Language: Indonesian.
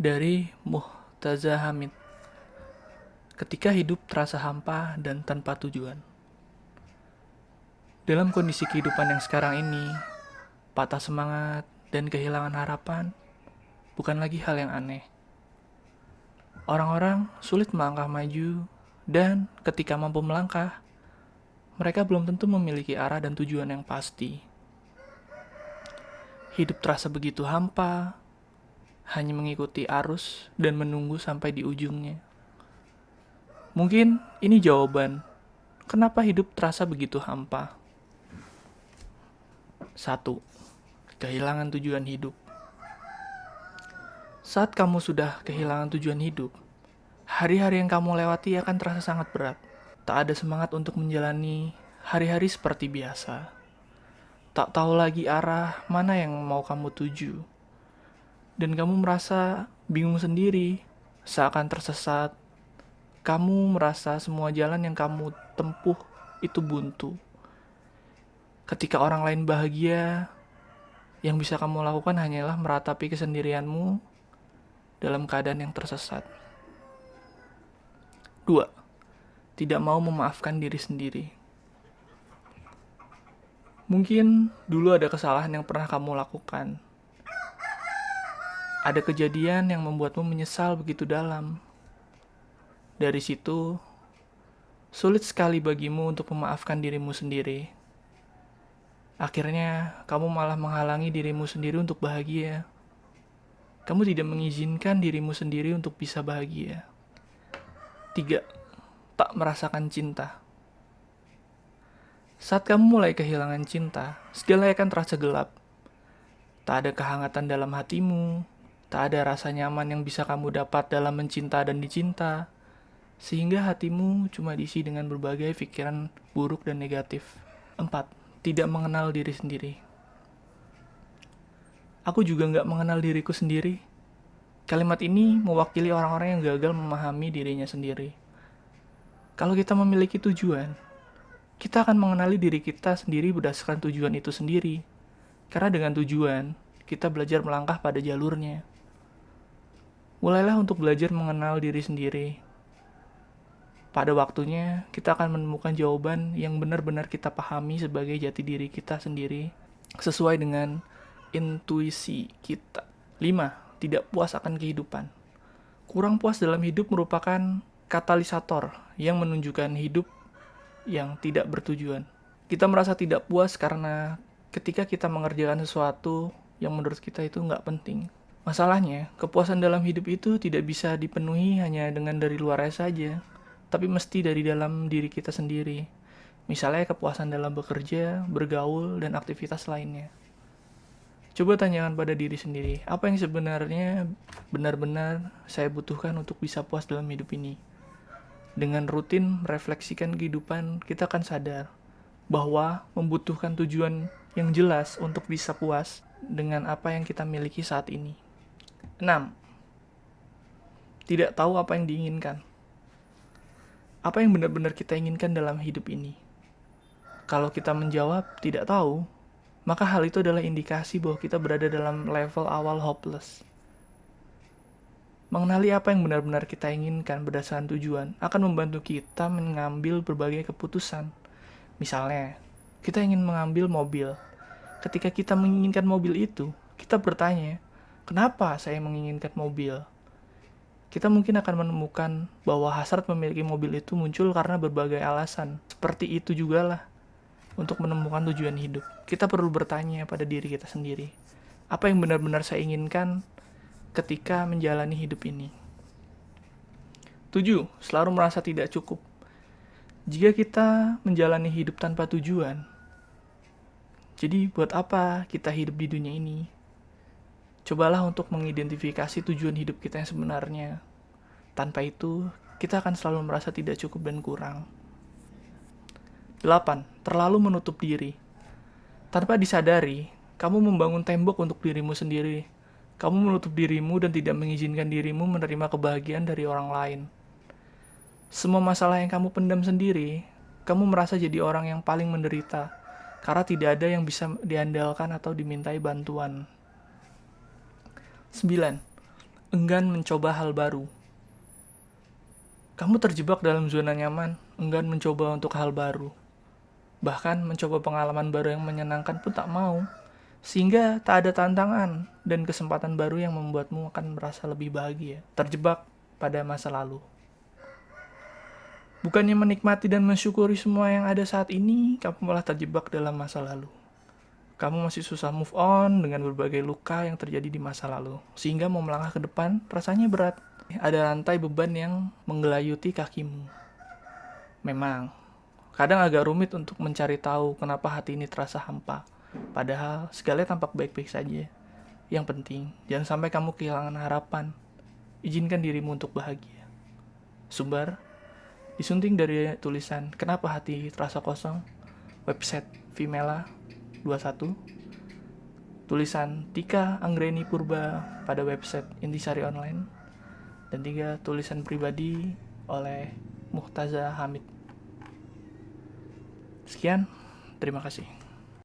Dari Muhtaza Hamid. Ketika hidup terasa hampa dan tanpa tujuan. Dalam kondisi kehidupan yang sekarang ini, patah semangat dan kehilangan harapan bukan lagi hal yang aneh. Orang-orang sulit melangkah maju, dan ketika mampu melangkah, mereka belum tentu memiliki arah dan tujuan yang pasti. Hidup terasa begitu hampa, hanya mengikuti arus dan menunggu sampai di ujungnya. Mungkin ini jawaban kenapa hidup terasa begitu hampa. 1. Kehilangan tujuan hidup. Saat kamu sudah kehilangan tujuan hidup, hari-hari yang kamu lewati akan terasa sangat berat. Tak ada semangat untuk menjalani hari-hari seperti biasa. Tak tahu lagi arah mana yang mau kamu tuju. Dan kamu merasa bingung sendiri, seakan tersesat. Kamu merasa semua jalan yang kamu tempuh itu buntu. Ketika orang lain bahagia, yang bisa kamu lakukan hanyalah meratapi kesendirianmu dalam keadaan yang tersesat. 2. Tidak mau memaafkan diri sendiri. Mungkin dulu ada kesalahan yang pernah kamu lakukan. Ada kejadian yang membuatmu menyesal begitu dalam. Dari situ, sulit sekali bagimu untuk memaafkan dirimu sendiri. Akhirnya, kamu malah menghalangi dirimu sendiri untuk bahagia. Kamu tidak mengizinkan dirimu sendiri untuk bisa bahagia. 3. Tak merasakan cinta. Saat kamu mulai kehilangan cinta, segala akan terasa gelap. Tak ada kehangatan dalam hatimu, tak ada rasa nyaman yang bisa kamu dapat dalam mencinta dan dicinta, sehingga hatimu cuma diisi dengan berbagai pikiran buruk dan negatif. 4. Tidak mengenal diri sendiri. Aku juga gak mengenal diriku sendiri. Kalimat ini mewakili orang-orang yang gagal memahami dirinya sendiri. Kalau kita memiliki tujuan, kita akan mengenali diri kita sendiri berdasarkan tujuan itu sendiri. Karena dengan tujuan, kita belajar melangkah pada jalurnya. Mulailah untuk belajar mengenal diri sendiri. Pada waktunya, kita akan menemukan jawaban yang benar-benar kita pahami sebagai jati diri kita sendiri, sesuai dengan intuisi kita. 5. Tidak puas akan kehidupan. Kurang puas dalam hidup merupakan katalisator yang menunjukkan hidup yang tidak bertujuan. Kita merasa tidak puas karena ketika kita mengerjakan sesuatu yang menurut kita itu nggak penting. Masalahnya, kepuasan dalam hidup itu tidak bisa dipenuhi hanya dengan dari luarnya saja, tapi mesti dari dalam diri kita sendiri. Misalnya kepuasan dalam bekerja, bergaul, dan aktivitas lainnya. Coba tanyakan pada diri sendiri, apa yang sebenarnya benar-benar saya butuhkan untuk bisa puas dalam hidup ini? Dengan rutin merefleksikan kehidupan, kita akan sadar bahwa membutuhkan tujuan yang jelas untuk bisa puas dengan apa yang kita miliki saat ini. 6. Tidak tahu apa yang diinginkan. Apa yang benar-benar kita inginkan dalam hidup ini? Kalau kita menjawab tidak tahu, maka hal itu adalah indikasi bahwa kita berada dalam level awal hopeless. Mengenali apa yang benar-benar kita inginkan berdasarkan tujuan akan membantu kita mengambil berbagai keputusan. Misalnya, kita ingin mengambil mobil. Ketika kita menginginkan mobil itu, kita bertanya, kenapa saya menginginkan mobil? Kita mungkin akan menemukan bahwa hasrat memiliki mobil itu muncul karena berbagai alasan. Seperti itu jugalah untuk menemukan tujuan hidup. Kita perlu bertanya pada diri kita sendiri, apa yang benar-benar saya inginkan ketika menjalani hidup ini. 7. Selalu merasa tidak cukup. Jika kita menjalani hidup tanpa tujuan, jadi buat apa kita hidup di dunia ini? Cobalah untuk mengidentifikasi tujuan hidup kita yang sebenarnya. Tanpa itu, kita akan selalu merasa tidak cukup dan kurang. 8. Terlalu menutup diri. Tanpa disadari, kamu membangun tembok untuk dirimu sendiri. Kamu menutup dirimu dan tidak mengizinkan dirimu menerima kebahagiaan dari orang lain. Semua masalah yang kamu pendam sendiri, kamu merasa jadi orang yang paling menderita, karena tidak ada yang bisa diandalkan atau dimintai bantuan. 9. enggan mencoba hal baru. Kamu terjebak dalam zona nyaman, enggan mencoba untuk hal baru. Bahkan mencoba pengalaman baru yang menyenangkan pun tak mau, sehingga tak ada tantangan dan kesempatan baru yang membuatmu akan merasa lebih bahagia, terjebak pada masa lalu. Bukannya menikmati dan mensyukuri semua yang ada saat ini, kamu malah terjebak dalam masa lalu. Kamu masih susah move on dengan berbagai luka yang terjadi di masa lalu, sehingga mau melangkah ke depan rasanya berat. Ada rantai beban yang menggelayuti kakimu. Memang, kadang agak rumit untuk mencari tahu kenapa hati ini terasa hampa. Padahal segalanya tampak baik-baik saja. Yang penting, jangan sampai kamu kehilangan harapan. Izinkan dirimu untuk bahagia. Sumber disunting dari tulisan Kenapa Hati Terasa Kosong, website Vimela 21, tulisan Tika Anggreni Purba pada website Intisari Online, dan 3 tulisan pribadi oleh Muhtaza Hamid. Sekian, terima kasih.